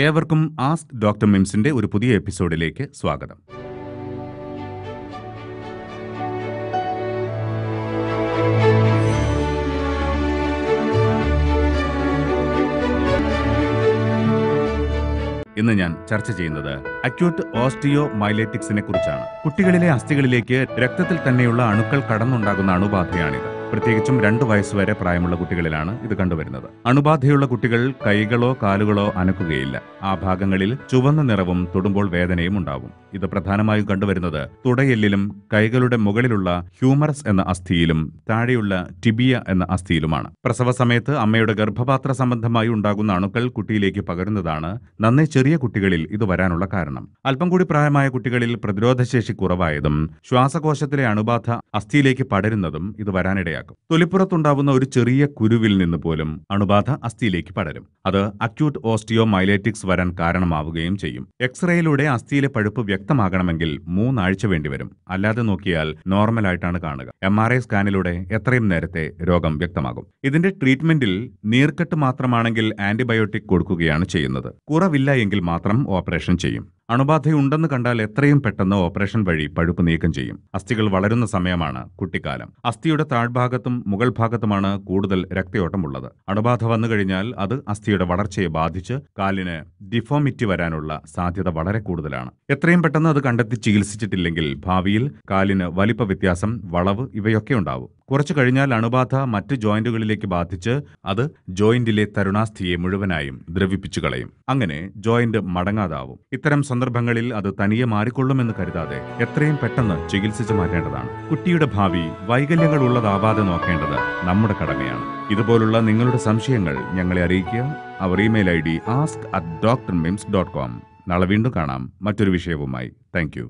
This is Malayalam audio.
ഏവർക്കും ആസ്ക് ഡോക്ടർ മിംസിന്റെ ഒരു പുതിയ എപ്പിസോഡിലേക്ക് സ്വാഗതം. ഇന്ന് ഞാൻ ചർച്ച ചെയ്യുന്നത് അക്യൂട്ട് ഓസ്റ്റിയോ മൈലേറ്റിക്സിനെ കുറിച്ചാണ്. കുട്ടികളിലെ അസ്ഥികളിലേക്ക് രക്തത്തിൽ തന്നെയുള്ള അണുക്കൾ കടന്നുണ്ടാകുന്ന അണുബാധയാണിത്. പ്രത്യേകിച്ചും 2 വയസ്സുവരെ പ്രായമുള്ള കുട്ടികളിലാണ് ഇത് കണ്ടുവരുന്നത്. അണുബാധയുള്ള കുട്ടികൾ കൈകളോ കാലുകളോ അനക്കുകയില്ല. ആ ഭാഗങ്ങളിൽ ചുവന്ന നിറവും തൊടുമ്പോൾ വേദനയും ഉണ്ടാവും. ഇത് പ്രധാനമായും കണ്ടുവരുന്നത് തുടയെല്ലിലും കൈകളുടെ മുകളിലുള്ള ഹ്യൂമറസ് എന്ന അസ്ഥിയിലും താഴെയുള്ള ടിബിയ എന്ന അസ്ഥിയിലുമാണ്. പ്രസവ സമയത്ത് അമ്മയുടെ ഗർഭപാത്ര സംബന്ധമായി ഉണ്ടാകുന്ന അണുക്കൾ കുട്ടിയിലേക്ക് പകരുന്നതാണ് നന്നേ ചെറിയ കുട്ടികളിൽ ഇത് വരാനുള്ള കാരണം. അല്പം കൂടി പ്രായമായ കുട്ടികളിൽ പ്രതിരോധശേഷി കുറവായതും ശ്വാസകോശത്തിലെ അണുബാധ അസ്ഥിയിലേക്ക് പടരുന്നതും ഇത് വരാനിടയാക്കും. തൊലിപ്പുറത്തുണ്ടാവുന്ന ഒരു ചെറിയ കുരുവിൽ നിന്ന് പോലും അണുബാധ അസ്ഥിയിലേക്ക് പടരും. അത് അക്യൂട്ട് ഓസ്റ്റിയോ മൈലേറ്റിക്സ് വരാൻ കാരണമാവുകയും ചെയ്യും. എക്സ്റേയിലൂടെ അസ്ഥിയിലെ പഴുപ്പ് വ്യക്തമാകണമെങ്കിൽ 3 ആഴ്ച വേണ്ടിവരും. അല്ലാതെ നോക്കിയാൽ നോർമലായിട്ടാണ് കാണുക. MRI സ്കാനിലൂടെ എത്രയും നേരത്തെ രോഗം വ്യക്തമാകും. ഇതിന്റെ ട്രീറ്റ്മെന്റിൽ നീർക്കെട്ട് മാത്രമാണെങ്കിൽ ആന്റിബയോട്ടിക് കൊടുക്കുകയാണ് ചെയ്യുന്നത്. കുറവില്ല എങ്കിൽ മാത്രം ഓപ്പറേഷൻ ചെയ്യും. അണുബാധയുണ്ടെന്ന് കണ്ടാൽ എത്രയും പെട്ടെന്ന് ഓപ്പറേഷൻ വഴി പഴുപ്പ് നീക്കം ചെയ്യും. അസ്ഥികൾ വളരുന്ന സമയമാണ് കുട്ടിക്കാലം. അസ്ഥിയുടെ താഴ്ഭാഗത്തും മുകൾ ഭാഗത്തുമാണ് കൂടുതൽ രക്തയോട്ടമുള്ളത്. അണുബാധ വന്നു കഴിഞ്ഞാൽ അത് അസ്ഥിയുടെ വളർച്ചയെ ബാധിച്ച് കാലിന് ഡിഫോമിറ്റി വരാനുള്ള സാധ്യത വളരെ കൂടുതലാണ്. എത്രയും പെട്ടെന്ന് അത് കണ്ടെത്തി ചികിത്സിച്ചിട്ടില്ലെങ്കിൽ ഭാവിയിൽ കാലിന് വലിപ്പ വ്യത്യാസം, വളവ് ഇവയൊക്കെ ഉണ്ടാവും. കുറച്ചു കഴിഞ്ഞാൽ അണുബാധ മറ്റ് ജോയിന്റുകളിലേക്ക് ബാധിച്ച് അത് ജോയിന്റിലെ തരുണാസ്ഥിയെ മുഴുവനായും ദ്രവിപ്പിച്ചു കളയും. അങ്ങനെ ജോയിന്റ് മടങ്ങാതാവും. ഇത്തരം സന്ദർഭങ്ങളിൽ അത് തനിയെ മാറിക്കൊള്ളുമെന്ന് കരുതാതെ എത്രയും പെട്ടെന്ന് ചികിത്സിച്ചു മാറ്റേണ്ടതാണ്. കുട്ടിയുടെ ഭാവി വൈകല്യങ്ങൾ ഉള്ളതാവാതെ നോക്കേണ്ടത് നമ്മുടെ കടമയാണ്. ഇതുപോലുള്ള നിങ്ങളുടെ സംശയങ്ങൾ ഞങ്ങളെ അറിയിക്കുക. അവർ ഇമെയിൽ ID ask@drmims.com. നാളെ വീണ്ടും കാണാം മറ്റൊരു വിഷയവുമായി. Thank you.